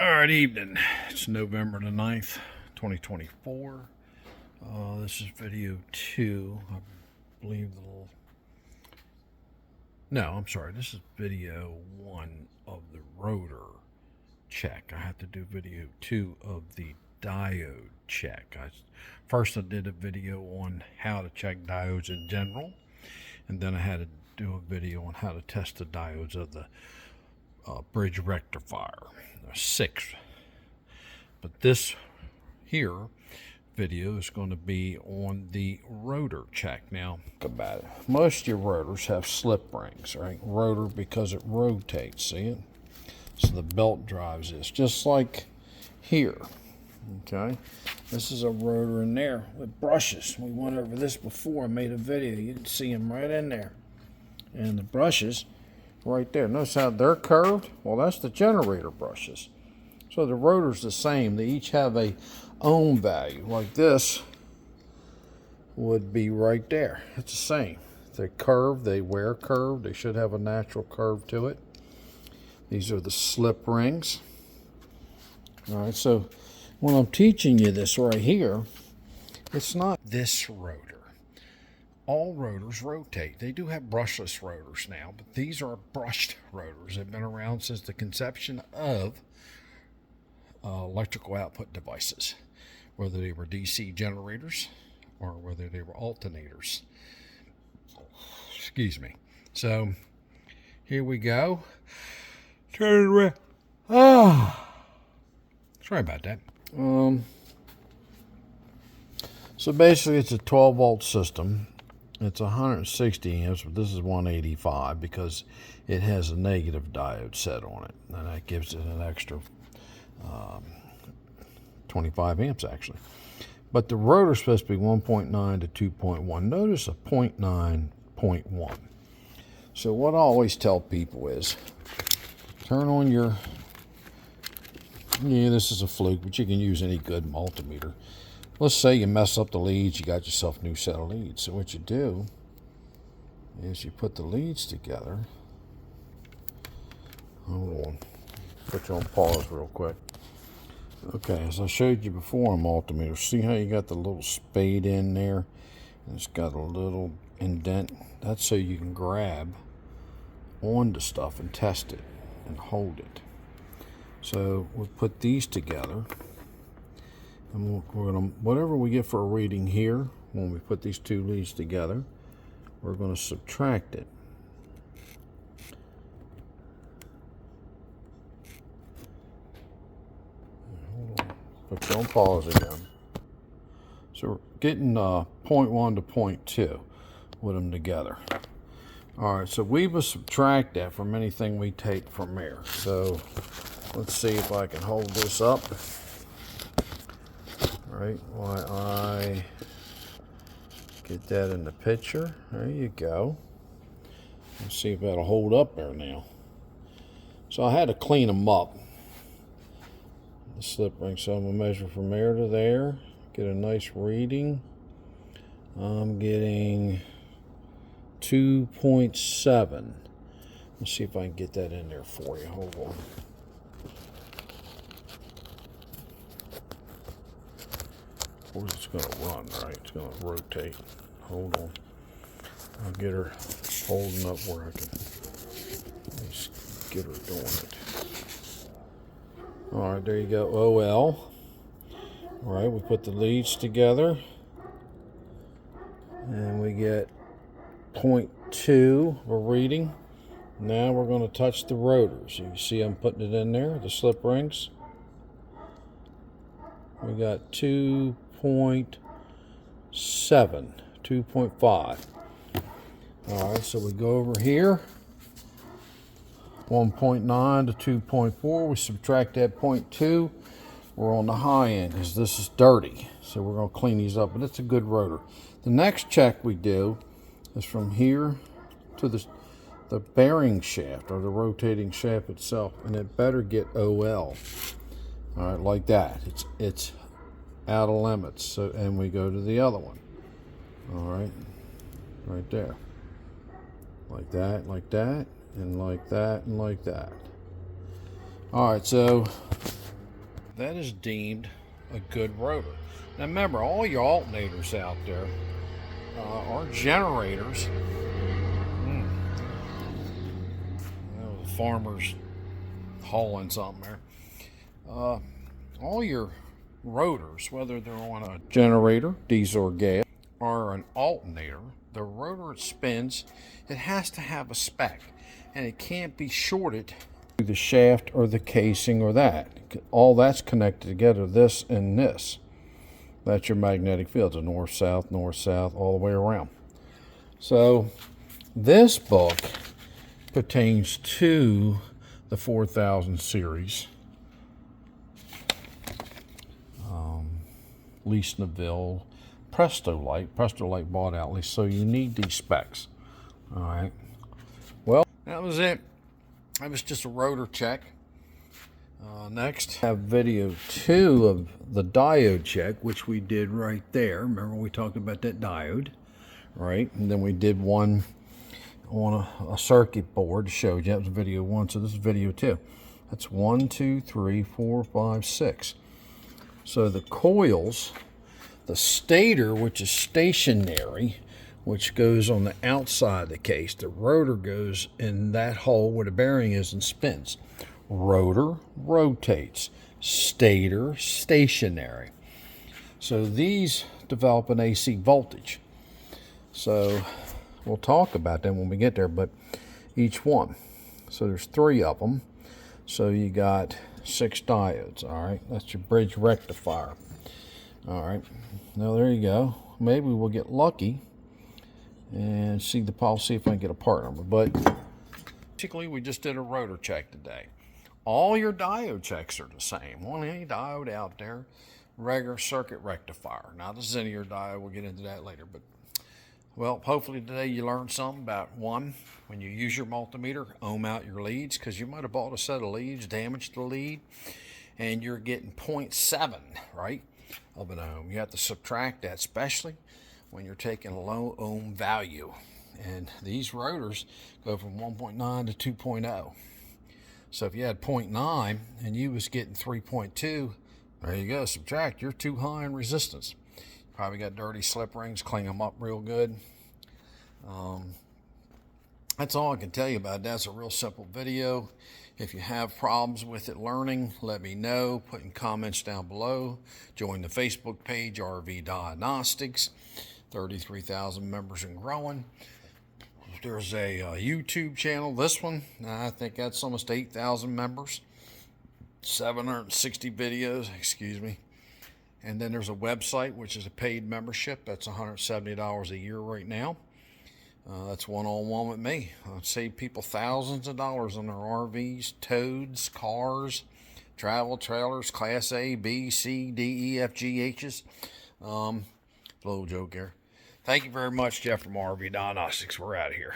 Alright, evening. It's November the 9th, 2024. This is video 2. I believe this is video 1 of the rotor check. I have to do video 2 of the diode check. First I did a video on how to check diodes in general, and then I had to do a video on how to test the diodes of the bridge rectifier. 6. But this here video is going to be on the rotor check. Now, think about it. Most of your rotors have slip rings, right? Rotor because it rotates, see it? So the belt drives this, just like here. Okay, this is a rotor in there with brushes. We went over this before. I made a video. You can see them right in there. And the brushes right there. Notice how they're curved? Well, that's the generator brushes. So the rotor's the same. They each have a ohm value. Like this would be right there. It's the same. They're curved. They wear curved. They should have a natural curve to it. These are the slip rings. All right, so when I'm teaching you this right here, it's not this rotor. All rotors rotate. They do have brushless rotors now, but these are brushed rotors. They've been around since the conception of electrical output devices, whether they were DC generators or whether they were alternators. Excuse me. So here we go. Turn it around. Sorry about that. So basically it's a 12 volt system. It's 160 amps, but this is 185 because it has a negative diode set on it, and that gives it an extra 25 amps actually. But the rotor is supposed to be 1.9 to 2.1. Notice a 0.9.1. So what I always tell people is turn on your, this is a fluke, but you can use any good multimeter. Let's say you mess up the leads, you got yourself a new set of leads. So what you do is you put the leads together. Hold on. Put you on pause real quick. Okay, as I showed you before on multimeter, see how you got the little spade in there? And it's got a little indent. That's so you can grab onto stuff and test it and hold it. So we'll put these together. And we're going to, whatever we get for a reading here, when we put these two leads together, we're going to subtract it. Hold on. Put you on pause again. So we're getting 0.1 to 0.2 with them together. All right, so we will subtract that from anything we take from there. So let's see if I can hold this up. Right, while I get that in the picture. There you go. Let's see if that'll hold up there now. So I had to clean them up, the slip ring. So I'm going to measure from there to there, get a nice reading. I'm getting 2.7. Let's see if I can get that in there for you. Hold on. Of course it's going to run, right? It's going to rotate. Hold on. I'll get her holding up where I can get her doing it. All right, there you go. OL. All right, we put the leads together. And we get 0.2 of a reading. Now we're going to touch the rotors. You see I'm putting it in there, the slip rings. We got 2.7, 2.5. All right, so we go over here, 1.9 to 2.4. We subtract that 0.2. We're on the high end because this is dirty. So we're going to clean these up, but it's a good rotor. The next check we do is from here to the bearing shaft or the rotating shaft itself, and it better get OL. All right, like that. It's out of limits. So, and we go to the other one. All right, right there. Like that, and like that, and like that. All right, so that is deemed a good rotor. Now remember, all your alternators out there are generators. The farmer's hauling something there. All your rotors, whether they're on a generator, diesel or gas, or an alternator, the rotor it spins, it has to have a spec, and it can't be shorted to the shaft or the casing or that. All that's connected together, this and this. That's your magnetic field, the north, south, all the way around. So this book pertains to the 4000 series. Leecnevile, Prestolite bought out, at least, so you need these specs. All right. Well, that was it. That was just a rotor check. Next, I have video 2 of the diode check, which we did right there. Remember we talked about that diode, right? And then we did one on a circuit board to show you. That was video 1, so this is video 2. That's 1, 2, 3, 4, 5, 6. So the coils, the stator, which is stationary, which goes on the outside of the case. The rotor goes in that hole where the bearing is and spins. Rotor rotates. Stator, stationary. So these develop an AC voltage. So we'll talk about them when we get there, but each one. So there's 3 of them. So you got 6 diodes, all right? That's your bridge rectifier. All right, now there you go. Maybe we'll get lucky and see if I can get a part number. But basically, we just did a rotor check today. All your diode checks are the same. On any diode out there, regular circuit rectifier. Now, this is any of your diode. We'll get into that later. But, well, hopefully today you learned something about, one, when you use your multimeter, ohm out your leads, because you might have bought a set of leads, damaged the lead, and you're getting 0.7, right, of an ohm. You have to subtract that, especially when you're taking a low ohm value. And these rotors go from 1.9 to 2.0. So if you had 0.9 and you was getting 3.2, there you go, subtract. You're too high in resistance. Probably got dirty slip rings, clean them up real good. That's all I can tell you about it. That's a real simple video. If you have problems with it learning, let me know. Put in comments down below. Join the Facebook page, RV Diagnostics. 33,000 members and growing. There's a YouTube channel. This one, I think that's almost 8,000 members. 760 videos, excuse me. And then there's a website, which is a paid membership. That's $170 a year right now. That's one-on-one with me. I've saved people thousands of dollars on their RVs, toads, cars, travel trailers, Class A, B, C, D, E, F, G, H's. Little joke here. Thank you very much, Jeff from RV Diagnostics. We're out of here.